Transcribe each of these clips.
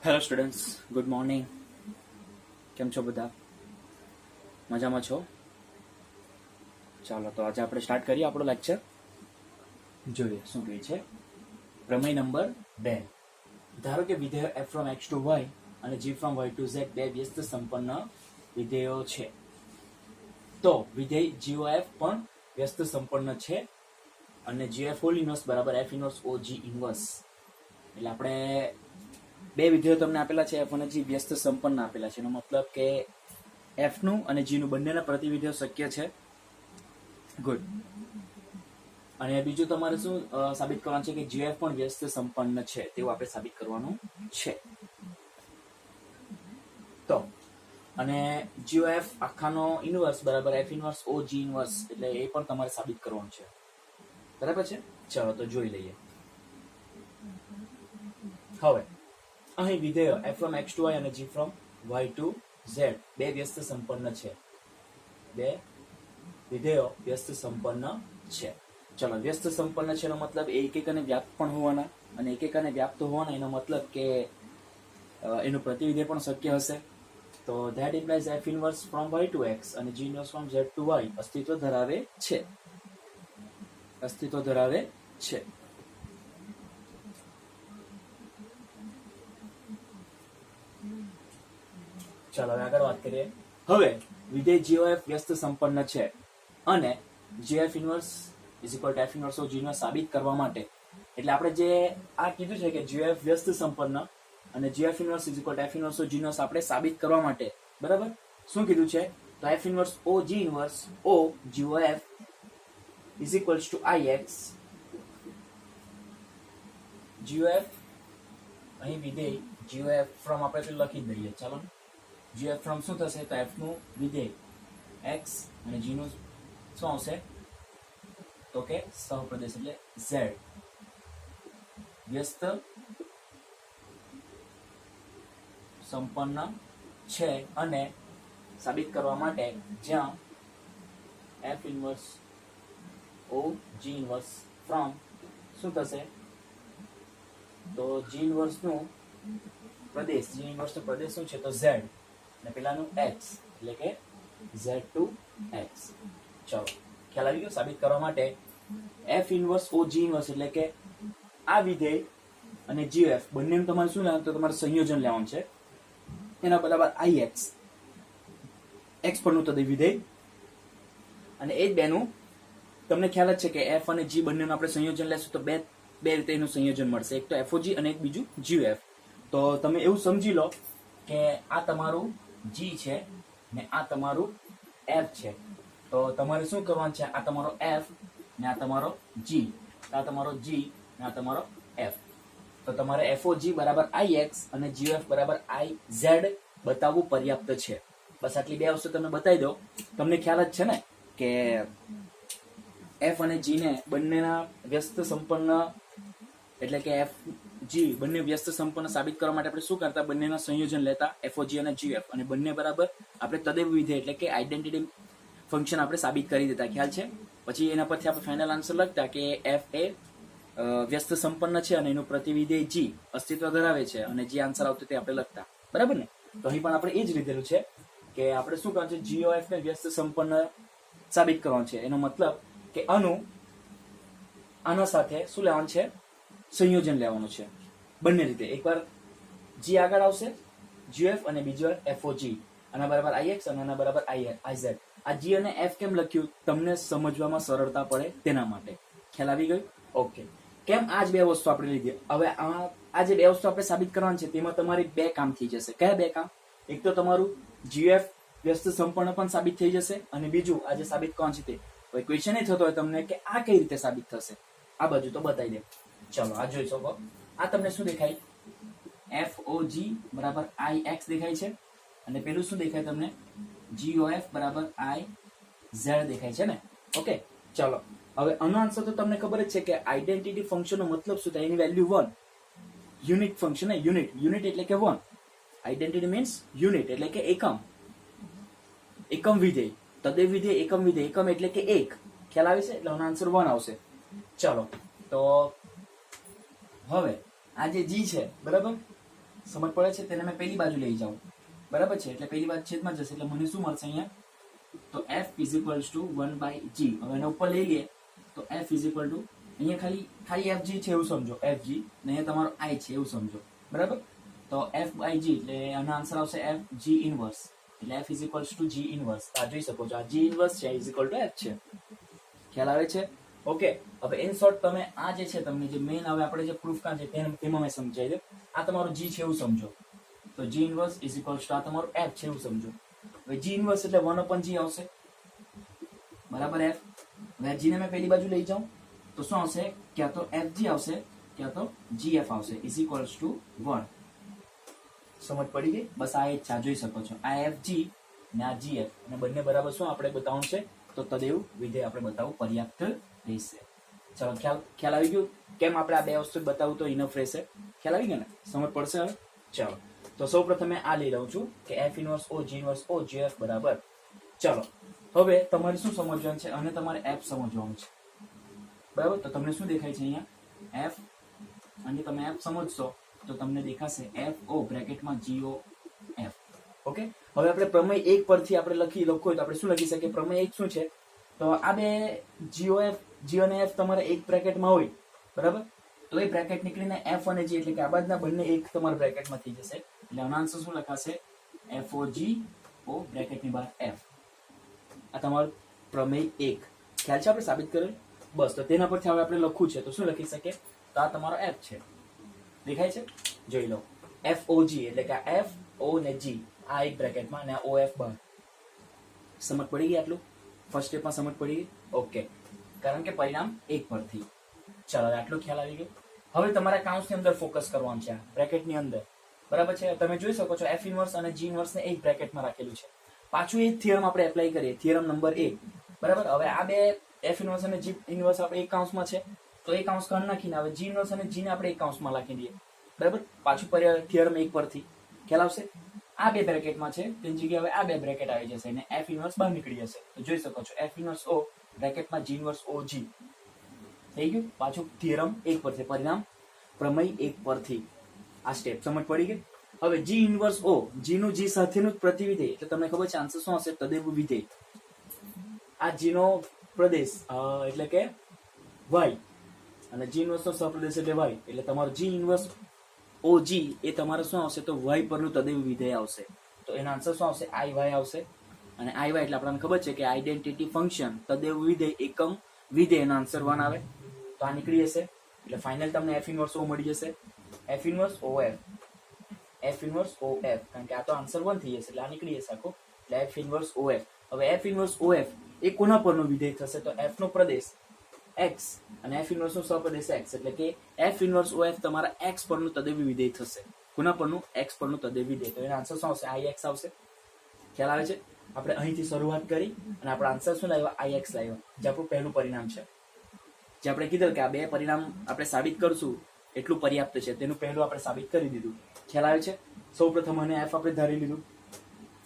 Hello students, good morning. કેમ છો બધા? મજામાં છો? ચાલો તો આજે આપણે સ્ટાર્ટ કરીએ આપણો લેક્ચર. જોઈએ શું કહે છે. પ્રમેય નંબર 2. ધારો કે વિધેય f from x to y અને g from y to z બે વ્યસ્ત સંપન્ન વિધેયો છે. તો વિધેય g(f) પણ વ્યસ્ત સંપન્ન છે અને gf હોલ ઇન્વર્સ બરાબર f ઇન્વર્સ og ઇન્વર્સ. એટલે આપણે બે વિધેયો તમને આપેલા છે, f અને g વ્યસ્ત સંપન્ન આપેલા છે. એનો મતલબ કે f નું અને g નું બંનેના પ્રતિવિધેયો શક્ય છે. ગુડ. અને બીજું તમારે શું સાબિત કરવાનું છે કે gf પણ વ્યસ્ત સંપન્ન છે, તેવું આપણે સાબિત કરવાનું છે. તો અને gf આખાનો ઇન્વર્સ બરાબર f ઇન્વર્સ og ઇન્વર્સ, એટલે એ પણ તમારે સાબિત કરવાનું છે. બરાબર છે? ચાલો તો જોઈ લઈએ. હવે અહીં વિધેયો f from x to y અને g from y to z બે વ્યસ્ત સંપન્ન છે. બે વિધેયો વ્યસ્ત સંપન્ન છે. ચલો, વ્યસ્ત સંપન્ન છે એનો મતલબ એ એકને વ્યાપ્ત પણ હોવાના, અને એકને વ્યાપ્ત હોવાના એનો મતલબ કે એનું પ્રતિવિધેય પણ શક્ય હશે. તો that implies f inverse from y to x અને g inverse from z to y અસ્તિત્વ ધરાવે છે. ચાલો હવે આગળ વાત કરીએ. હવે વિધેય gf વ્યસ્ત સંપન્ન છે અને gf inverse is equal to f inverse of g inverse સાબિત કરવા માટે, એટલે આપણે જે આ કીધું છે કે gf વ્યસ્ત સંપન્ન અને gf inverse is equal to f inverse of g inverse આપણે સાબિત કરવા માટે, બરાબર, શું કીધું છે? તો f inverse og inverse o gf is equals to ix. gf અહીં વિધેય gf ફ્રોમ આપણે પેલું લખી દઈએ. ચાલો, gf ફ્રોમ શું થશે? તો f નું વિધેય x અને g નું શું આવશે? તો કે સહપ્રદેશ એટલે z વ્યસ્ત સંપન્ન છે અને સાબિત કરવા માટે જ્યાં f inverse o g inverse from શું થશે? તો g ઇન્વર્સ નું પ્રદેશ, g ઇન્વર્સ નો પ્રદેશ શું છે? તો z અને પેલાનું x, એટલે કે z ટુ x. ચલો, ખ્યાલ આવી ગયો? સાબિત કરવા માટે f ઇન્વર્સ og ઇન્વર્સ એટલે કે આ વિધેય અને gf બંનેનું તમારે શું લેવાનું? તો તમારે સંયોજન લેવાનું છે. એના બરાબર ix, x પરનું તદય વિધેય, અને એ જ બેનું તમને ખ્યાલ જ છે કે f અને g બંનેનું આપણે સંયોજન લેશું તો બે રીતે એનું સંયોજન મળશે. એક તો fog અને એક બીજું gf. તો તમે એવું સમજી લો કે આ તમારું g છે ને આ તમારું f છે. તો તમારે શું કરવાનું છે? આ તમારો f ને આ તમારો g, આ તમારો g ને આ તમારો f. તો તમારે fog બરાબર ix અને gf બરાબર iz બતાવવું પર્યાપ્ત છે. બસ આટલી બે વસ્તુ તમે બતાવી દો, તમને ખ્યાલ જ છે ને કે f અને g ને બંનેના વ્યસ્ત સંપન્ન, એટલે કે f g બંને વ્યસ્ત સંપન્ન સાબિત કરવા માટે આપણે શું કરતા? બંનેના સંયોજન લેતા, fog અને gf, અને બંને બરાબર આપણે તદૈવ વિધેય એટલે કે આઈડેન્ટિટી ફંક્શન આપણે સાબિત કરી દેતા. ખ્યાલ છે? પછી એના પરથી આપણે ફાઇનલ આન્સર લખતા કે f એ વ્યસ્ત સંપન્ન છે અને એનું પ્રતિવિધેય g અસ્તિત્વ ધરાવે છે, અને જે આન્સર આવતો તે આપણે લખતા. બરાબર ને? તો અહીં પણ આપણે એ જ લીધેલું છે કે આપણે શું કરવાનું છે? gf ને વ્યસ્ત સંપન્ન સાબિત કરવાનું છે. એનો મતલબ કે આના સાથે શું લેવાનું છે? સંયોજન લેવાનું છે બંને રીતે. એકવાર g આગળ આવશે gf અને બીજી વાર fog. આના બરાબર ix અને આના બરાબર iz. આ g અને f કેમ લખ્યું? તમને સમજવામાં સરળતા પડે તેના માટે. ખ્યાલ આવી ગયો? ઓકે. કેમ આ જ બે વસ્તુ આપણે લીધી? હવે આ જે બે વસ્તુ આપણે સાબિત કરવાની છે તેમાં તમારી બે કામ થઈ જશે. કયા બે કામ? એક તો તમારું gf વ્યસ્ત સંપન્ન પણ સાબિત થઈ જશે, અને બીજું આ જે સાબિત કરવાનું છે તે કોઈ ક્વેશ્ચન એ થતો હોય તમને કે આ કઈ રીતે સાબિત થશે, આ બાજુ તો બતાવી દે. ચલો, આ જોઈ શકો. આ તમને શું દેખાય? fog બરાબર ix દેખાય છે, અને પેલું શું દેખાય તમને? gof બરાબર iz દેખાય છે ને? ઓકે. ચલો, હવે આનો આન્સર તો તમને ખબર જ છે કે આઈડેન્ટિટી ફંક્શનનો મતલબ શું થાય? એની વેલ્યુ 1. યુનિટ ફંક્શન ને યુનિટ એટલે કે 1. આઈડેન્ટિટી મીન્સ યુનિટ એટલે કે એકમ વિધેય, તદૈવ વિધેય, એકમ વિધેય. એકમ એટલે કે એક. ખ્યાલ આવે છે? એટલે આનો આન્સર 1 આવશે. ચલો, તો હવે આ જે g છે, બરાબર, સમજ પડે છે? તેને મેં પેલી બાજુ લઈ જાઉં, બરાબર છે, એટલે પેલી બાજુ છેદમાં જશે, એટલે મને શું મળશે અહીંયા? તો f is equals to 1/g. હવે એને ઉપર લઈ લઈએ તો f ઇઝ ઇક્વલ ટુ, અહીંયા ખાલી fg છે એવું સમજો, fg, ને અહીંયા તમારો i છે એવું સમજો, બરાબર? તો f/g એટલે આનો આન્સર આવશે f g ઇનવર્સ, એટલે f is equals to g inverse. આ જોઈ શકો છો, આ g ઇનવર્સ છે, ઇઝ ઇક્વલ ટુ f છે. ખ્યાલ આવે છે? ઓકે. હવે ઇન શોર્ટ તમે આ જે છે તમને જે મેઇન હવે આપણે જે પ્રૂફ કાં છે તેમાં મેં સમજાવી દઉં. આ તમારું g છે એવું સમજો, તો g inverse is equals to આ તમારું f છે એવું સમજો. હવે g ઇનવર્સ એટલે 1/g આવશે, બરાબર f. હવે g ને મેં પેલી બાજુ લઈ જાઉં તો શું આવશે? ક્યાં તો fg આવશે, ક્યાં તો gf આવશે, ઇઝ ઇક્વલ્સ ટુ 1. સમજ પડી ગઈ? બસ આ એક જોઈ શકો છો, આ fg ને આ gf, અને બંને બરાબર શું આપણે બતાવવાનું છે? તો તદેવ વિધેય આપણે બતાવવું પર્યાપ્ત રહેશે. ચલો, ખ્યાલ આવી ગયું કેમ આપણે આ બે વસ્તુ બતાવું તો ઇનફ રહેશે? ખ્યાલ આવી ગયો ને? સમજ પડશે હવે? ચલો, તો સૌ પ્રથમ આ લઈ લઉં છું કે f inverse o g inverse o gf બરાબર. ચલો, હવે તમારે શું સમજવાનું છે? અને તમારે f સમજવાનું છે, બરાબર? તો તમને શું દેખાય છે અહીંયા? f, અને તમે f સમજશો તો તમને દેખાશે FO બ્રેકેટમાં GOF. ઓકે. હવે આપણે પ્રમેય 1 પરથી આપણે લખવું હોય તો આપણે શું લખી શકીએ? પ્રમેય 1 શું છે? તો આ બે GOF, G અને F તમારે એક બ્રેકેટમાં હોય, બરાબર? તો એ બ્રેકેટ નીકળીને F અને G એટલે કે આ બાજુના બંને એક તમારા બ્રેકેટમાં થઈ જશે, એટલે આનો આન્સર શું લખાશે? FOGO બ્રેકેટની બહાર F. આ તમારું પ્રમેય 1. ખ્યાલ છે? આપણે સાબિત કરેલ. બસ, તો તેના પરથી હવે આપણે લખવું છે તો શું લખી શકીએ? તો આ તમારો F છે, દેખાય છે? જોઈ લો, FOG એટલે કે આ F, O ને G આ એક બ્રેકેટમાં અને આ OF બહાર. સમજ પડી ગઈ? આટલું ફર્સ્ટ સ્ટેપમાં સમજ પડી ગઈ? ઓકે, કારણ કે પરિણામ 1 પરથી. ચાલો, આટલો ખ્યાલ આવી ગયો. હવે તમારા કાઉન્સની અંદર ફોકસ કરવાનું છે, બ્રેકેટની અંદર, બરાબર છે? તમે જોઈ શકો છો F ઇનવર્સ અને G ઇનવર્સ ને એક બ્રેકેટમાં રાખેલું છે. પાછું એ થિયરમ આપણે એપ્લાય કરીએ, થિયરમ નંબર 1, બરાબર? હવે આ બે F ઇનવર્સ અને G ઇનવર્સ આપણે એક કાઉન્સમાં છે, તો એક કાઉન્સ કાઢી નાખીને હવે G ઇનવર્સ અને G ને આપણે એક કાઉન્સમાં લખી દઈએ, બરાબર? પાછું થિયરમ 1 પરથી ખ્યાલ આવશે. આ બે બ્રેકેટમાં છે તેની જગ્યાએ હવે આ બે બ્રેકેટ આવી જશે અને F ઇનવર્સ બહાર નીકળી જશે. તો જોઈ શકો છો F inverse O બ્રેકેટમાં G inverse O G થઈ ગયું. પાછું થિયરમ 1 પરથી, પરિણામ પ્રમેય 1 પરથી. આ સ્ટેપ સમજ પડી ગઈ? હવે G ઇનવર્સ O, G નું G સાથેનું જ પ્રતિવિધેય, એટલે તમને ખબર છે આન્સર શું હશે? તદેવ વિધેય. આ G નો પ્રદેશ એટલે કે y, અને G ઇનવર્સ નો સહપ્રદેશ એટલે y, એટલે તમારો G ઇનવર્સ OG એ તમારે શું આવશે? તો y પરનું તદેવ વિધેય આવશે. તો એનો આન્સર શું આવશે? IY આવશે. અને IY એટલે આપણને ખબર છે કે આઈડેન્ટિટી ફંક્શન તદેવ વિધેય એકમ વિધેય, એનો આન્સર 1 આવે. તો આ નીકળી જશે, એટલે ફાઇનલ તમને F ઇનવર્સ O મળી જશે. F inverse OF, F inverse OF, કારણ કે આ તો આન્સર 1 થઈ જશે, એટલે આ નીકળી જશે આખો, એટલે F ઇનવર્સ OF. હવે F ઇનવર્સ OF એ કોના પરનો વિધેય થશે? તો F નો પ્રદેશ x અને F ઇનવર્સ નો સહપ્રદેશ x, એટલે કે F ઇનવર્સ OF તમારા x પરનું તદેવી વિધેય થશે. કોના પરનું? x પરનું તદેવી વિધેય. તો એનો આન્સર શું આવશે? IX આવશે. ખ્યાલ આવે છે? આપણે અહીંથી શરૂઆત કરી અને આપણો આન્સર શું લાવ્યા? IX લાવ્યા, જે આપણું પહેલું પરિણામ છે. જે આપણે કીધું કે આ બે પરિણામ આપણે સાબિત કરશું એટલું પર્યાપ્ત છે, તેનું પહેલું આપણે સાબિત કરી દીધું. ખ્યાલ આવે છે? સૌપ્રથમ અને F આપણે ધારી લીધું,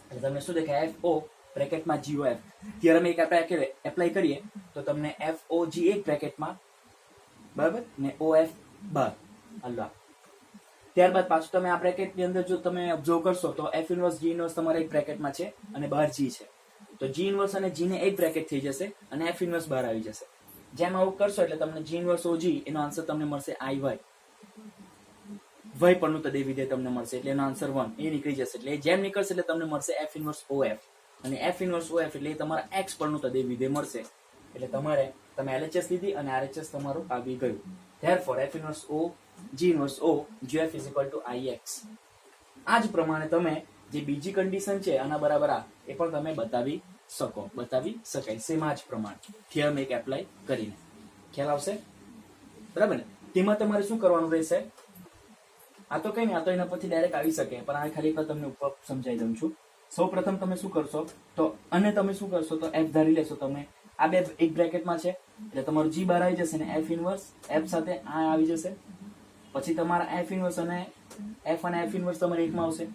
એટલે તમને શું દેખાય? FO બ્રેકેટમાં GOF. થિયરમ 1 આપણે એપ્લાય કરીએ તો તમને FOG એક બ્રેકેટમાં, બરાબર, ને OF બહાર. અલ્લાહ. ત્યારબાદ પાછું તમે આ બ્રેકેટની અંદર જો તમે ઓબ્ઝર્વ કરશો તો F ઇનવર્સ G ઇનવર્સ તમારા એક બ્રેકેટમાં છે અને બહાર G છે, તો G ઇનવર્સ અને G ને એક બ્રેકેટ થઈ જશે અને F ઇનવર્સ બહાર આવી જશે. જેમ આવું કરશો એટલે તમને G ઇનવર્સ OG એનો આન્સર તમને મળશે IY. y પરનું તદેવ વિધેય તમને મળશે, એટલે એનો આન્સર 1 એ નીકળી જશે. એટલે જેમ નીકળશે એટલે તમને મળશે F ઇનવર્સ OF, અને F ઇનવર્સ OF એટલે તમારા x પરનું તદેવ વિધેય મળશે. એટલે તમે LHS લીધી અને RHS તમારું આવી ગયું. Therefore F inverse O G inverse O GF is equal to IX. આ જ પ્રમાણે તમે જે બીજી કન્ડિશન છે આના બરાબર આ એ પણ તમે બતાવી શકાય સેમ આ જ પ્રમાણે થિયરમ 1 એપ્લાય કરીને. ખ્યાલ આવશે? બરાબર ને? તેમાં તમારે શું કરવાનું રહેશે? આ તો કઈ નહીં, આ તો એના પરથી ડાયરેક્ટ આવી શકે, પણ આ ખાલી તમને ઉપર સમજાવી દઉં છું. સૌ પ્રથમ તમે શું કરશો? તો અને તમે શું કરશો? તો F ધારી લેશો. તમે આ બે એક બ્રેકેટમાં છે એટલે તમારું G બહાર આવી જશે ને F ઇનવર્સ F સાથે આ આવી જશે. પછી તમારા F ઇનવર્સ અને F ઇનવર્સ તમારે એકમાં આવશે,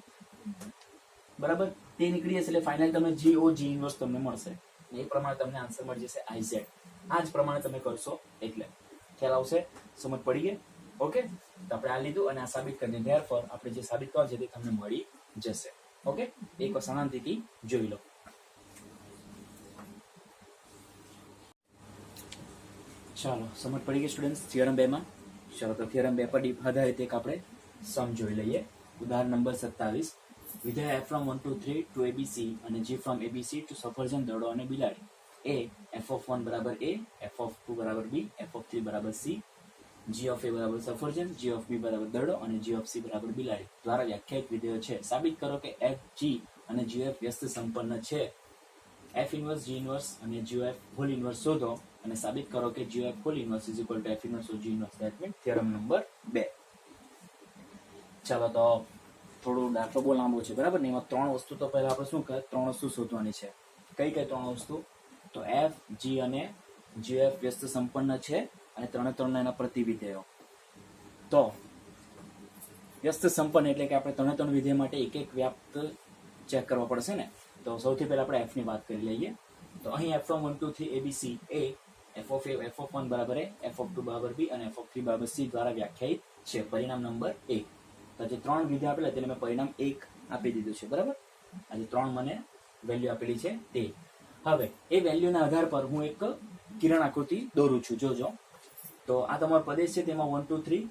બરાબર? તે નીકળી જશે એટલે ફાઇનલ તમને GOG ઇનવર્સ તમને મળશે. એ પ્રમાણે તમને આન્સર મળી જશે IZ. આ જ પ્રમાણે તમે કરશો એટલે ખ્યાલ આવશે? સમજ પડી ગઈ? ઓકે, તો આપણે આ લીધું અને આ સાબિત કરીને ધેરફોર આપણે જે સાબિત કરવાનું છે તે તમને મળી જશે. ઓકે, એક વાર શાંતિથી જોઈ લો. ચાલો, સમજ પડી ગઈ સ્ટુડન્ટ્સ થિયરમ 2 માં. ચાલો, તો થિયરમ 2 પર આધારિત એક આપણે સમ જોઈ લઈએ. ઉદાહરણ નંબર 27. વિધેય f from 1 to 3 to abc અને g from abc to સફરજન, દડો અને બિલાડી એ f(1) બરાબર a, f(2) બરાબર b, f(3) બરાબર c, g of a બરાબર સફરજન, g of b બરાબર દડો અને g of c બરાબર બિલાડી દ્વારા વ્યાખ્યાયિત વિધેયો છે. સાબિત કરો કે f, g અને gf વ્યસ્ત સંપન્ન છે. f ઇન્વર્સ, g ઇન્વર્સ અને gf હોલ ઇન્વર્સ શોધો અને સાબિત કરો કે gf whole inverse is equal to f inverse of g inverse. That means theorem number 2. ચાલો, તો થોડું દાખલો બહુ લાંબો છે, બરાબર ને? એમાં 3 વસ્તુ તો પહેલા આપણે શું કરે, 3 વસ્તુ શોધવાની છે. કઈ 3 વસ્તુ? તો f, g અને gf વ્યસ્ત સંપન્ન છે અને 3 એના પ્રતિવિધેયો. તો વ્યસ્ત સંપન્ન એટલે કે આપણે 3 વિધેય માટે એક વ્યાપ્ત ચેક કરવા પડશે ને. તો સૌથી પહેલા આપણે f ની વાત કરી લઈએ. તો અહીં f from 1 to 3 abc A f(1) બરાબર a, f(2) બરાબર b અને f(3) બરાબર c દ્વારા વ્યાખ્યાયિત છે. પરિણામ નંબર 1. તો જે 3 વિધેય આપેલા તેને મેં પરિણામ 1 આપી દીધું છે, બરાબર. આ જે 3 મને વેલ્યુ આપેલી છે તે. હવે એ વેલ્યુના આધાર પર હું એક કિરણ આકૃતિ દોરું છું. જોજો, તો આ તમારો પ્રદેશ છે, તેમાં 1 2 3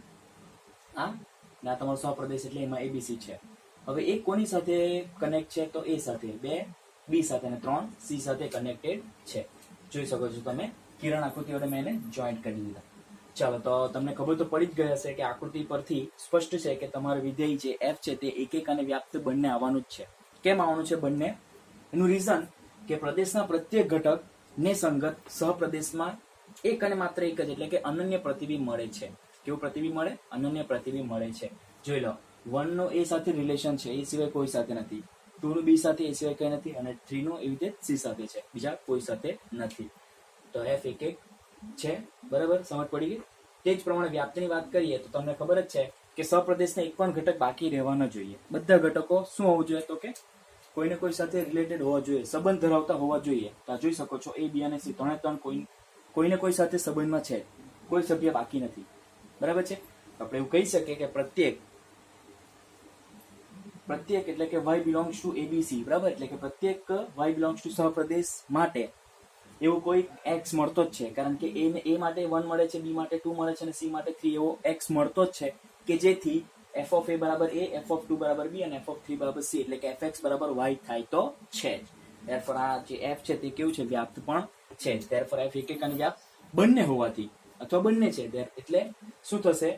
આ તમારો સહપ્રદેશ એટલે એમાં abc છે. હવે એક કોની સાથે કનેક્ટ છે? તો a સાથે, 2 b સાથે અને 3 c સાથે કનેક્ટેડ છે. જોઈ શકો છો તમે, કિરણ આકૃતિ વડે મેં એને જોઈન્ટ કરી દીધા. ચાલો, તો તમને ખબર તો પડી જ ગઈ હશે કે આકૃતિ પરથી સ્પષ્ટ છે કે તમારું વિધેય જે f છે તે એક અને વ્યાપ્ત બંને આવવાનું જ છે. કેમ આવવાનું છે બંને? એનું રીઝન કે પ્રદેશના પ્રત્યેક ઘટક ને સંગત સહપ્રદેશમાં એક અને માત્ર એક જ એટલે કે અનન્ય પ્રતિબિંબ મળે છે. કેવું પ્રતિબિંબ મળે? અનન્ય પ્રતિબિંબ મળે છે. જોઈ લો, 1 નો a સાથે રિલેશન છે, એ સિવાય કોઈ સાથે નથી. 2 નું b સાથે, એ સિવાય કઈ નથી. અને 3 નું એવી રીતે c સાથે છે, બીજા કોઈ સાથે નથી. તો f એક છે, બરાબર. સમજ પડી ગઈ? તે જ પ્રમાણે વ્યાપ્તની વાત કરીએ તો તમને ખબર જ છે કે સહપ્રદેશના એક પણ ઘટક બાકી રહેવા ન જોઈએ. બધા ઘટકો શું હોવું જોઈએ? તો કે કોઈને કોઈ સાથે રિલેટેડ હોવા જોઈએ, સંબંધ ધરાવતા હોવા જોઈએ. તો જોઈ શકો છો, a, b અને c ત્રણે કોઈને કોઈ સાથે સંબંધમાં છે, કોઈ સભ્ય બાકી નથી, બરાબર છે. આપણે એવું કહી શકીએ કે પ્રત્યેક એટલે કે y બિલોંગ્સ ટુ abc, બરાબર. એટલે કે પ્રત્યેક y બિલોંગ્સ ટુ સહપ્રદેશ માટે એવું કોઈ x મળતો જ છે, કારણ કે a માટે 1 મળે છે, b માટે 2 મળે છે અને c માટે 3 એવો x મળતો જ છે કે જેથી f of a બરાબર a, f of 2 બરાબર b અને f of 3 બરાબર c એટલે કે fx બરાબર y થાય તો છે જ. therefore આ જે f છે તે કેવું છે? વ્યાપ્ત પણ છે. therefore f એક અને વ્યાપ્ત બંને હોવાથી અથવા બંને છે એટલે શું થશે?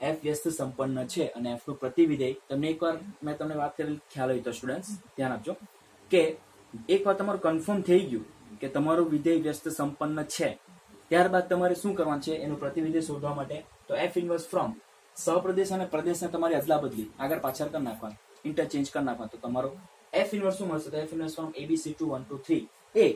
f વ્યસ્ત સંપન્ન છે અને f નું પ્રતિવિધેય તમને એકવાર મેં તમને વાત કરેલી ખ્યાલ હોય તો સ્ટુડન્ટ્સ ધ્યાન આપજો કે એકવાર તમારું કન્ફર્મ થઈ ગયું કે તમારું વિધેય વ્યસ્ત સંપન્ન છે, ત્યારબાદ તમારે શું કરવાનું છે? એનું પ્રતિવિધેય શોધવા માટે તો f ઇન્વર્સ ફ્રોમ સહપ્રદેશ અને પ્રદેશને તમારી અદલા બદલી આગળ પાછળ કરી નાખવાનું, ઇન્ટરચેન્જ કરી નાખવાનું. તો તમારો f ઇન્વર્સ શું મળશે? તો f inverse from abc to 1 2 3 a.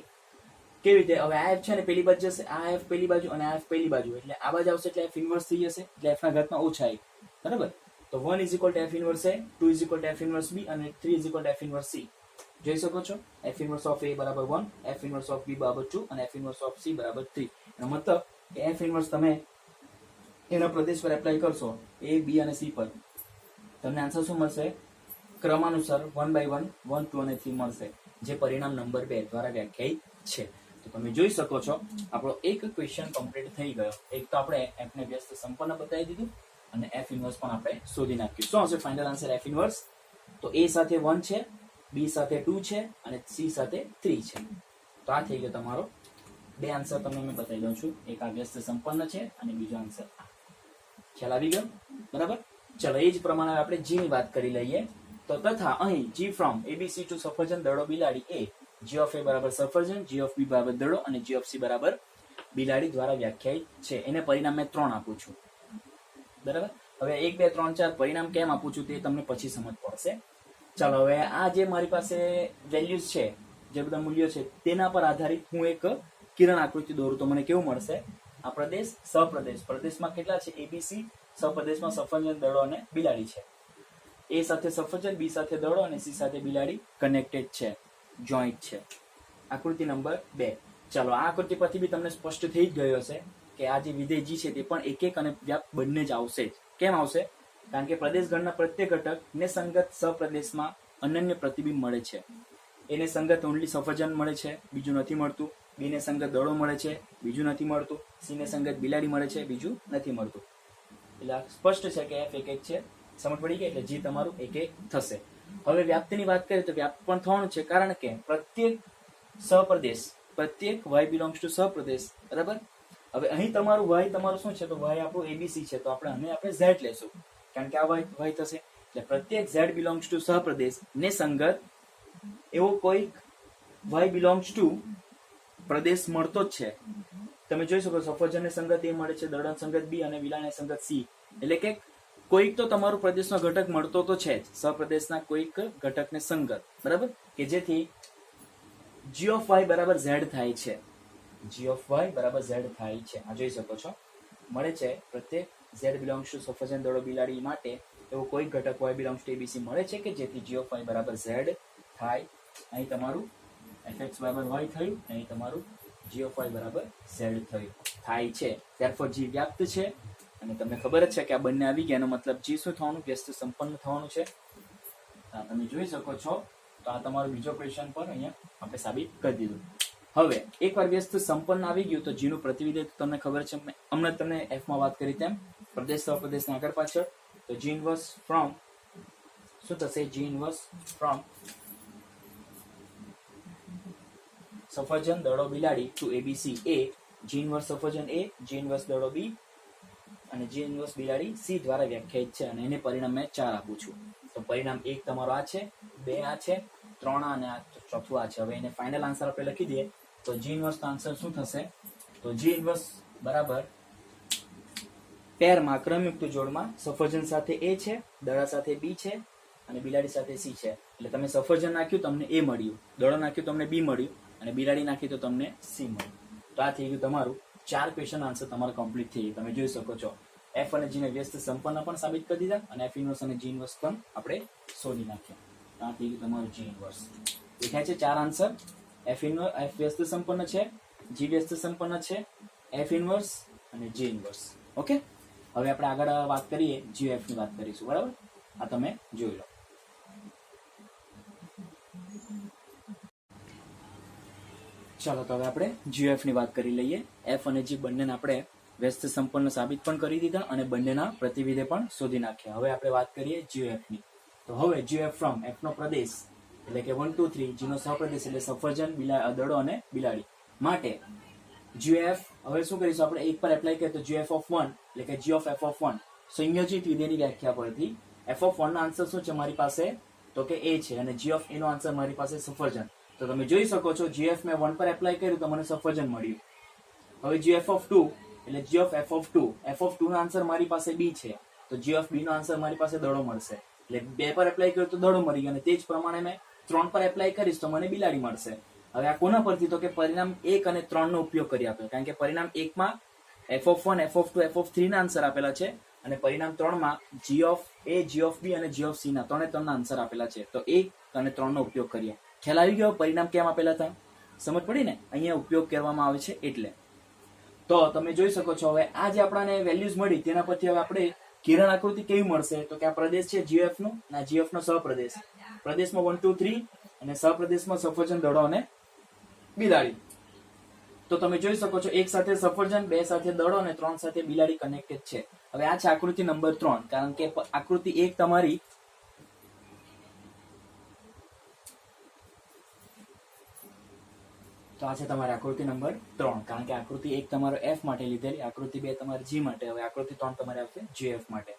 કેવી રીતે? હવે આ f છે ને પેલી બાજુ જશે, આ f પેલી બાજુ અને આ f પેલી બાજુ, એટલે આ બાજુ આવશે એટલે f ઇન્વર્સ થઈ જશે, એટલે f ના ઘાતમાં ઓછા 1, બરાબર. તો 1 is equal to f inverse a, 2 is equal to f inverse b અને 3 is equal to f inverse c. જોઈ શકો છો, f ઇન્વર્સ ઓફ a બરાબર 1, f ઇન્વર્સ ઓફ b બરાબર 2 અને f ઇન્વર્સ ઓફ c બરાબર 3. એનો મતલબ કે f ઇન્વર્સ તમે એના પ્રદેશ પર એપ્લાય કરશો, a, b અને c પર, તમને આન્સર શું મળશે? ક્રમાનુસાર 1 by 1, 1, 2 અને 3 મળશે, જે પરિણામ નંબર 2 દ્વારા વ્યાખ્યાયિત છે. તો તમે જોઈ શકો છો, આપણો એક ક્વેશ્ચન કમ્પ્લીટ થઈ ગયો. એક તો આપણે f ને વ્યસ્ત સંપન્ન બતાવી દીધું અને f ઇન્વર્સ પણ આપણે શોધી નાખ્યું. શું હશે ફાઇનલ આન્સર f ઇન્વર્સ? તો a સાથે 1 છે, b સાથે 2 છે અને c સાથે 3 છે. તો આ થઈ ગયો તમારો 2 આન્સર તમને મેં બતાવી દઉં છું. એક આ વ્યસ્ત સંપન્ન છે અને બીજો આન્સર આ. ખ્યાલ આવી ગયો? બરાબર. ચલો, એ જ પ્રમાણે આપણે g ની વાત કરી લઈએ. તો તથા અહીં g from abc ટુ સફરજન, દડો, બિલાડી એ g of a બરાબર સફરજન, g of b બરાબર દડો અને g of c બરાબર બિલાડી દ્વારા વ્યાખ્યાયિત છે. એને પરિણામ મેં 3 આપું છું, બરાબર. હવે 1 2 3 4 પરિણામ કેમ આપું છું તે તમને પછી સમજ પડશે. ચાલો, હવે આ જે મારી પાસે વેલ્યુઝ છે, જે બધા મૂલ્યો છે, તેના પર આધારિત હું એક કિરણ આકૃતિ દોરું તો મને કેવું મળશે? આ પ્રદેશ, સહપ્રદેશ, પ્રદેશમાં કેટલા છે? abc, સહપ્રદેશમાં સફરજન, દડો અને બિલાડી છે. a સાથે સફરજન, b સાથે દડો અને c સાથે બિલાડી કનેક્ટેડ છે, જોઈન્ટ છે. આકૃતિ નંબર 2. ચાલો, આ આકૃતિ પરથી બી તમને સ્પષ્ટ થઈ જ ગયો હશે કે આ જે વિધેય g છે તે પણ એક અને વ્યાપ્ત બંને જ આવશે જ. કેમ આવશે? કારણ કે પ્રદેશ ગણના પ્રત્યેક ઘટકને સંગત સપ્રદેશમાં અનન્ય પ્રતિબિંબ મળે છે. એને સંગત ઓનલી સફરજન મળે છે, બીજું નથી મળતું. બી ને સંગત દડો મળે છે, બીજું નથી મળતું. સી ને સંગત બિલાડી મળે છે, બીજું નથી મળતું. એટલે સ્પષ્ટ છે કે એફ એક છે. સમજ પડી ગઈ? એટલે જી તમારું એક થશે. હવે વ્યાપ્તિની વાત કરીએ તો વ્યાપ્ત પણ થવાનું છે, કારણ કે પ્રત્યેક સપ્રદેશ, પ્રત્યેક વાય બિલોંગ્સ ટુ સપ્રદેશ, બરાબર. હવે અહીં તમારું વાય તમારું શું છે? તો વાય આપણું એબીસી છે, તો આપણે ઝેડ લેશું, કારણ કે આ વાય થશે. એટલે પ્રત્યેક ઝેડ બિલોંગ્સ ટુ સપ્રદેશ ને સંગત એવો કોઈક વાય બિલોંગ્સ ટુ પ્રદેશ મળતો જ છે. તમે જોઈ શકો સફરજન સંગત એ મળે છે, દડન સંગત બી અને વિલાને સંગત સી. એટલે કે કોઈક તો તમારું પ્રદેશનો ઘટક મળતો તો છે જ, સપ્રદેશના કોઈક ઘટકને સંગત, બરાબર, કે જેથી જી ઓફ વાય બરાબર ઝેડ થાય છે. જી ઓફ વાય બરાબર ઝેડ થાય છે. આ જોઈ શકો છો, મળે છે પ્રત્યેક ઝેડ બિલોંગ્સ ટુ સફરજન દડો બિલાડી માટે એવો કોઈ ઘટક વાય બિલોંગ્સ ટુ એબીસી મળે છે કે જેથી જી ઓફ વાય બરાબર ઝેડ થાય. અહીં તમારું એફ બરાબર વાય થયું, અહીં તમારું જી ઓફ વાય બરાબર ઝેડ થયું થાય છે. ત્યારફોર જી વ્યાપ્ત છે, અને તમને ખબર જ છે કે આ બંને આવી ગયા, એનો મતલબ જી શું થવાનું? વ્યસ્ત સંપન્ન થવાનું છે. તમે જોઈ શકો છો. તો આ તમારો બીજો ક્વેશ્ચન પર અહીંયા આપણે સાબિત કરી દીધું. હવે એકવાર વ્યસ્ત સંપન્ન આવી ગયું તો જીનું પ્રતિવિધેય તમને ખબર છે, હમણાં તમને એફમાં વાત કરી તેમ પ્રદેશ સપ્રદેશના આગળ પાછળ. તો જી ઇનવર્સ ફ્રોમ શું થશે? જી ઇનવર્સ ફ્રોમ સફરજન દડો બિલાડી ટુ એબીસી એ જી ઇનવર્સ સફરજન એ, જી ઇનવર્સ દડો બી અને જી ઇનવર્સ બિલાડી સી દ્વારા વ્યાખ્યાયિત છે. અને એને પરિણામ મેં 4 આપું છું. તો પરિણામ 1 તમારો આ છે, 2 આ છે, 3 અને આ ચોથું આ છે. હવે એને ફાઇનલ આન્સર આપણે લખી દઈએ તો જી ઇનવર્સ નો આન્સર શું થશે? તો જી ઇનવર્સ બરાબર પેરમાં ક્રમયુક્ત જોડમાં સફરજન સાથે એ છે, દડા સાથે બી છે અને બિલાડી સાથે સી છે. એટલે તમે સફરજન નાખ્યું તમને એ મળ્યું, દડો નાખ્યું તમને બી મળ્યું અને બિલાડી નાખી તો તમને સી મળ્યું. તો આ થઈ ગયું તમારું 4 ક્વેશ્ચન આન્સર તમારા કમ્પ્લીટ થઈ ગયું. તમે જોઈ શકો છો એફ અને જી ને વ્યસ્ત સંપન્ન પણ સાબિત કરી દીધા અને એફ ઇનવર્સ અને જી ઇનવર્સ પણ આપણે શોધી નાખ્યા. તો આ થઈ ગયું તમારું જી ઇનવર્સ. દેખાય છે 4 આન્સર. એફ વ્યસ્ત સંપન્ન છે, જી વ્યસ્ત સંપન્ન છે, એફ ઇનવર્સ અને જી ઇનવર્સ. ઓકે, હવે આપણે આગળ વાત કરીએ જીએફ ની વાત કરીશું, બરાબર. આ તમે જોઈ લો. ચાલો તો હવે આપણે જીએફ ની વાત કરી લઈએ. એફ અને જી બંનેને આપણે વ્યસ્ત સંપન્ન સાબિત પણ કરી દીધા અને બંનેના પ્રતિવિધેય પણ શોધી નાખ્યા. હવે આપણે વાત કરીએ જીએફ ની. તો હવે જીએફ ફ્રોમ એફ નો પ્રદેશ એટલે કે 1 2 3, જી નો સહપ્રદેશ એટલે સફરજન, દડો અને બિલાડી માટે જીએફ હવે શું કરીશું આપણે? એક પર એપ્લાય કરીએ તો જીએફ ઓફ 1 એટલે કે જી ઓફ એફ ઓફ 1 સંયોજિત વિધેયની વ્યાખ્યા પરથી એફ ઓફ 1 નો આન્સર શું છે મારી પાસે? તો કે એ છે અને g of A no answer મારી પાસે સફરજન. તો તમે જોઈ શકો છો જીએફ મેં 1 પર એપ્લાય કર્યું તો મને સફરજન મળ્યું. હવે જીએફ ઓફ 2 એટલે G of F of 2, F of 2 નો આન્સર મારી પાસે બી છે, તો g of B no answer મારી પાસે દડો મળશે. એટલે 2 પર એપ્લાય કર્યો તો દડો મળી ગયો અને તે જ પ્રમાણે મેં 3 પર એપ્લાય કરીશ તો મને બિલાડી મળશે. હવે આ કોના પરથી? તો કે પરિણામ 1 અને 3 નો ઉપયોગ કરી આપ્યો, કારણ કે પરિણામ 1 માં F of 1, F of 2, F of 3 ના આન્સર આપેલા છે અને પરિણામ 3 માં g of A, g of બી અને જી ઓફ સી ના 3 ના આન્સર આપેલા છે. તો 1 અને 3 નો ઉપયોગ કરીએ. ખ્યાલ આવી ગયો પરિણામ કેમ આપેલા હતા? સમજ પડી ને? અહીંયા ઉપયોગ કરવામાં આવે છે એટલે. તો તમે જોઈ શકો છો હવે આ જે આપણને વેલ્યુઝ મળી તેના પરથી હવે આપણે કિરણ આકૃતિ કેવી મળશે? તો કે આ પ્રદેશ છે જીએફ નો અને આ જીએફ નો સહપ્રદેશ. પ્રદેશમાં 1 2 3 અને સહપ્રદેશમાં સફરજન, દડો અને બિલાડી. તો તમે જોઈ શકો છો 1 સાથે સફરજન, 2 સાથે દડો અને 3 સાથે બિલાડી કનેક્ટેડ છે. હવે આ છે આકૃતિ નંબર 3, કારણ કે આકૃતિ 1 તમારી તો આ છે તમારી આકૃતિ નંબર 3, કારણ કે આકૃતિ 1 તમારો એફ માટે લીધેલી, આકૃતિ 2 તમારી જી માટે, હવે આકૃતિ 3 તમારે આવશે જીએફ માટે.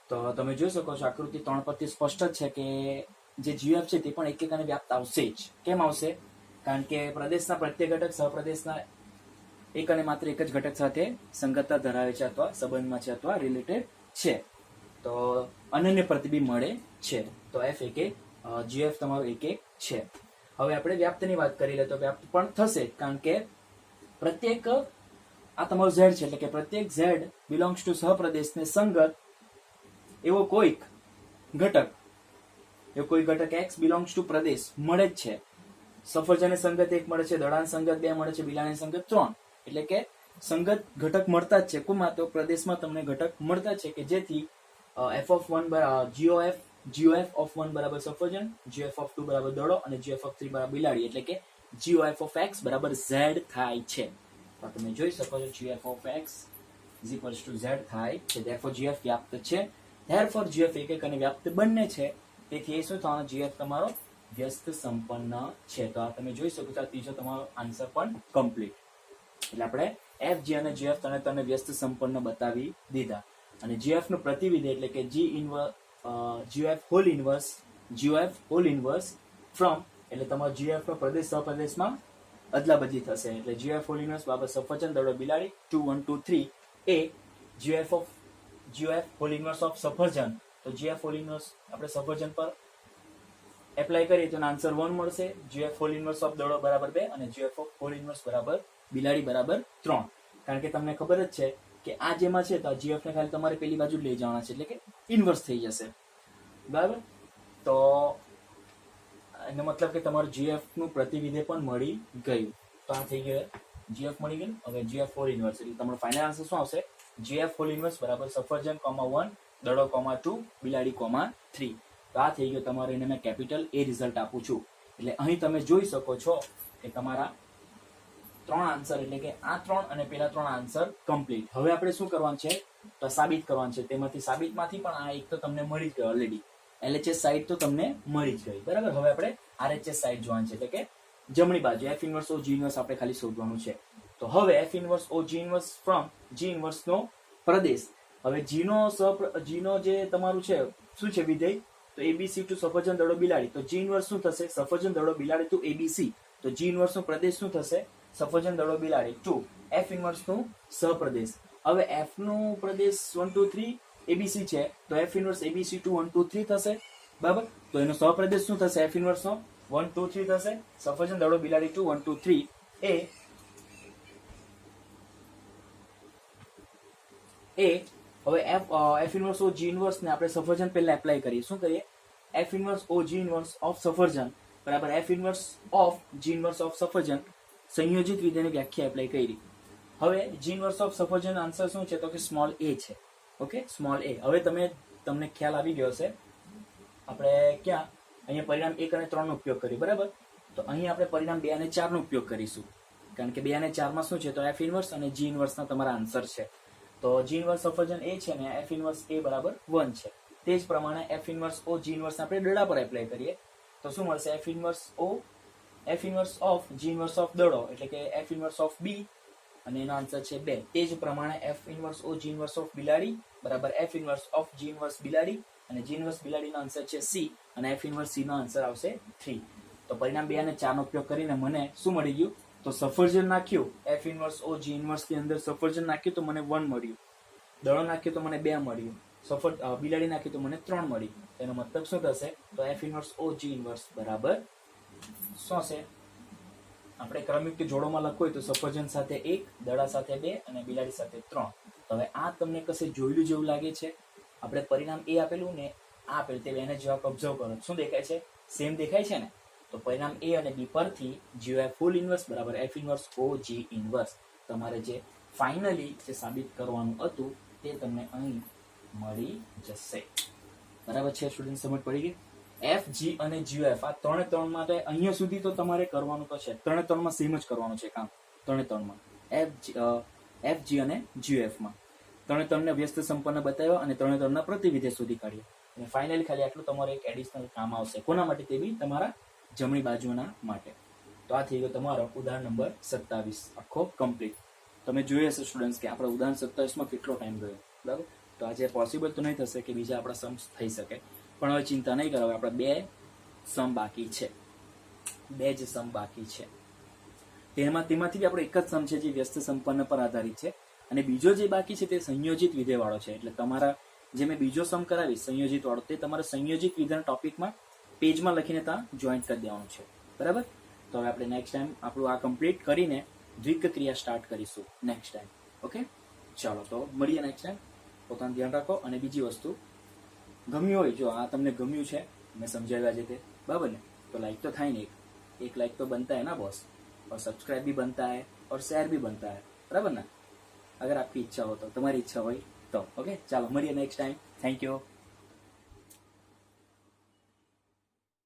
તો તમે જોઈ શકો છો આકૃતિ 3 પરથી સ્પષ્ટ જ છે કે જે જીએફ છે તે પણ એક અને વ્યાપ્ત આવશે જ. કેમ આવશે? કારણ કે પ્રદેશના પ્રત્યેક ઘટક સહપ્રદેશના એક અને માત્ર એક જ ઘટક સાથે સંગતતા ધરાવે છે અથવા સંબંધમાં છે અથવા રિલેટેડ છે. તો અનન્ય પ્રતિબિંબ મળે છે. તો એફ એક જીએફ તમારું 1 છે. હવે આપણે વ્યાપ્તની વાત કરી લે તો વ્યાપ્ત પણ થશે, કારણ કે પ્રત્યેક આ તમારું ઝેડ છે એટલે કે પ્રત્યેક ઝેડ બિલોંગ્સ ટુ સહપ્રદેશને સંગત એવો કોઈક ઘટક એક્સ બિલોંગ્સ ટુ પ્રદેશ મળે જ છે. સફરજન સંગત 1 મળે છે, દડાની સંગત 2 મળે છે, બિલાડીની સંગત 3. એટલે કે સંગત ઘટક મળતા જ છે. કોમાં? તો પ્રદેશમાં તમને ઘટક મળતા છે કે જેથી GOF of 1 બરાબર સફરજન, GOF of 2 બરાબર દડો અને GOF of 3 બરાબર બિલાડી, એટલે કે GOF of x બરાબર z થાય છે. તો તમે જોઈ શકો છો GOF of x is equals to z થાય છે. therefore GF વ્યાપ્ત છે. therefore GF એકક અને વ્યાપ્ત બંને છે. તેથી એ શું થવાનો? GF તમારો વ્યસ્ત સંપન્ન છે. તો આ તમે જોઈ શકો છો. આ ત્રીજો તમારો આન્સર પણ કમ્પ્લીટ. એટલે આપણે એફ, જી અને GF તને વ્યસ્ત સંપન્ન બતાવી દીધા. અને GF નું પ્રતિવિધ એટલે કે GOF હોલ ઇનવર્સ ફ્રોમ, એટલે તમારો GF નો પ્રદેશ સપ્રદેશમાં અદલા બદલી થશે. એટલે GOF હોલ ઇનવર્સ બરાબર સફરજન દડો બિલાડી 2 1 2 3 એ GOF હોલ ઇનવર્સ ઓફ સફરજન. તો GF હોલ ઇનવર્સ આપણે સફરજન પર એપ્લાય કરીએ તો આન્સર 1 મળશે. GOF હોલ ઇનવર્સ ઓફ દડો બરાબર 2 અને GOF હોલ ઇનવર્સ બરાબર બિલાડી બરાબર 3. કારણ કે તમને ખબર જ છે કે આ જેમાં છે તો GF ને ખાલી તમારે પેલી બાજુ લઈ જવાના છે, એટલે કે ઇનવર્સ થઈ જશે. બરાબર? તો એનો મતલબ કે તમારું GF નું પ્રતિવિધેય પણ મળી ગયું. તો આ થઈ ગયું GF મળી ગયું. હવે GF હોલ ઇનવર્સ એટલે તમારો ફાઇનલ આન્સર શું આવશે? GF હોલ ઇનવર્સ બરાબર સફરજન 1 દડો 2 બિલાડી 3. તો આ થઈ ગયો તમારે. એને મેં કેપિટલ A રિઝલ્ટ આપું છું. એટલે અહીં તમે જોઈ શકો છો કે તમારા 3 આન્સર, એટલે કે આ 3 અને પેલા 3 આન્સર કમ્પ્લીટ. હવે આપણે શું કરવાનું છે? તો સાબિત કરવાનું છે. તેમાંથી સાબિતમાંથી પણ આ એક તો તમને મળી જ ગયો ઓલરેડી. LHS સાઈડ તો તમને મળી જ ગઈ. બરાબર? હવે આપણે RHS સાઈડ જોવાનું છે, એટલે કે જમણી બાજુ F inverse O G inverse આપણે ખાલી શોધવાનું છે. તો હવે F inverse O G inverse from G inverse નો પ્રદેશ. હવે G નો જે તમારું છે શું છે વિધેય? તો ABC ટુ સફરજન દડો બિલાડી. તો G ઇનવર્સ શું થશે? સફરજન દડો બિલાડી ટુ ABC. તો G ઇનવર્સ નો પ્રદેશ શું થશે? સફરજન દડો બિલાડી ટુ F ઇનવર્સ નું સહપ્રદેશ. હવે F નું પ્રદેશ 1 2 3 ABC છે, તો F ઇનવર્સ ABC ટુ 1 2 3 થશે. બરાબર? તો એનો સહપ્રદેશ શું થશે? F ઇનવર્સ નો 1 2 3 થશે. સફરજન દડો બિલાડી ટુ 1 2 3 એ હવે F inverse O G inverse ને આપણે સફરજન પહેલા એપ્લાય કરીએ. શું કરીએ? F inverse O G inverse of સફરજન બરાબર F inverse of G inverse of સફરજન સંયોજિત વિધેયની વ્યાખ્યા એપ્લાય કરી. હવે G ઇનવર્સ ઓફ સફરજન આન્સર શું છે? તો કે સ્મોલ a છે. Okay, small a. હવે તમને ખ્યાલ આવી ગયો હશે. આપણે ક્યાં અહીંયા પરિણામ 1 અને 3 નો ઉપયોગ કરીએ. બરાબર? તો અહીં આપણે પરિણામ 2 અને 4 નો ઉપયોગ કરીશું. કારણ કે 2 અને 4 માં શું છે? તો F ઇનવર્સ અને G ઇનવર્સ ના તમારા આન્સર છે. તો G ઇનવર્સ સફરજન a છે ને F ઇનવર્સ a બરાબર 1 છે. તે જ પ્રમાણે F inverse O G inverse આપણે દડા પર એપ્લાય કરીએ તો શું મળશે? F inverse of G inverse of દડો, એટલે કે F ઇનવર્સ ઓફ B, અને એનો આન્સર છે 2. તે જ પ્રમાણે F inverse O G inverse of બિલાડી બરાબર F inverse of G inverse બિલાડી, અને G ઇનવર્સ બિલાડીનો આન્સર છે C, અને F ઇનવર્સ C નો આન્સર આવશે 3. તો પરિણામ 2 અને 4 નો ઉપયોગ કરીને મને શું મળી ગયું? તો સફરજન નાખ્યું F inverse O G inverse ની અંદર, સફરજન નાખ્યું તો મને 1 મળ્યું, દડો નાખ્યું તો મને 2 મળ્યું, બિલાડી નાખ્યું તો મને 3 મળી. એનો મતલબ શું થશે? તો F inverse O G inverse બરાબર શું છે? આપણે ક્રમિક જોડોમાં લખવું હોય તો સફરજન સાથે 1, દડા સાથે 2 અને બિલાડી સાથે 3. હવે આ તમને કશે જોયેલું જેવું લાગે છે? આપણે પરિણામ A આપેલું ને આ આપેલું, તે બેને જવાબ ઓબ્ઝર્વ કરો. શું દેખાય છે? સેમ દેખાય છે ને? તો પરિણામ A અને B પરથી GOF ફૂલ ઇનવર્સ બરાબર F inverse O G inverse તમારે જે ફાઇનલી જે સાબિત કરવાનું હતું તે તમને અહીં મળી જશે. બરાબર છે સ્ટુડન્ટ? સમજ પડી ગઈ? F, G અને GOF આ 3 માટે અહીંયા સુધી તો તમારે કરવાનું તો છે. 3 માં સેમ જ કરવાનું છે કામ. 3 માં F, G અને GOF માં 3 ને વ્યસ્ત સંપન્ન બતાવ્યા અને 3 ના પ્રતિવિધેય શોધી કાઢ્યા. અને ફાઇનલી ખાલી આટલું તમારે એક એડિશનલ કામ આવશે. કોના માટે? તે બી તમારા જમણી બાજુના માટે. તો આ થઈ ગયો તમારો ઉદાહરણ નંબર 27 આખો કમ્પ્લીટ. તમે જોઈ હશે સ્ટુડન્ટ્સ કે આપણે ઉદાહરણ 27 માં કેટલો ટાઈમ ગયો. બરાબર? તો આજે પોસિબલ તો નહીં થશે કે બીજા આપણા સમ્સ થઈ શકે, પણ હવે ચિંતા નહીં કરો. આપણા 2 સમ બાકી છે. 2 જ સમ બાકી છે. તેમાંથી આપણો એક જ સમ છે જે વ્યસ્ત સંપન્ન પર આધારિત છે, અને બીજો જે બાકી છે તે સંયોજિત વિધેય વાળો છે. એટલે તમારા જે મેં બીજો સમ કરાવી સંયોજિત વાળો, તે તમારે સંયોજિત વિધેયના ટોપિકમાં પેજમાં લખીને ત્યાં જોઈન્ટ કરી દેવાનું છે. બરાબર? તો હવે આપણે નેક્સ્ટ ટાઈમ આપણું આ કમ્પ્લીટ કરીને દ્વિક ક્રિયા સ્ટાર્ટ કરીશું નેક્સ્ટ ટાઈમ. ઓકે, ચાલો તો મળીએ નેક્સ્ટ ટાઈમ. પોતાનું ધ્યાન રાખો. અને બીજી વસ્તુ, ગમ્યું હોય, જો આ તમને ગમ્યું છે મેં સમજાવ્યા છે તે, બરાબર ને? तो लाइक तो था ही नहीं, एक लाइक तो बनता है ना बॉस, और सब्सक्राइब भी बनता है और शेयर भी बनता है, बराबर ना? अगर आपकी इच्छा हो तो, तुम्हारी इच्छा हो तो। ओके, चलो મળીએ નેક્સ્ટ ટાઈમ. Thank you.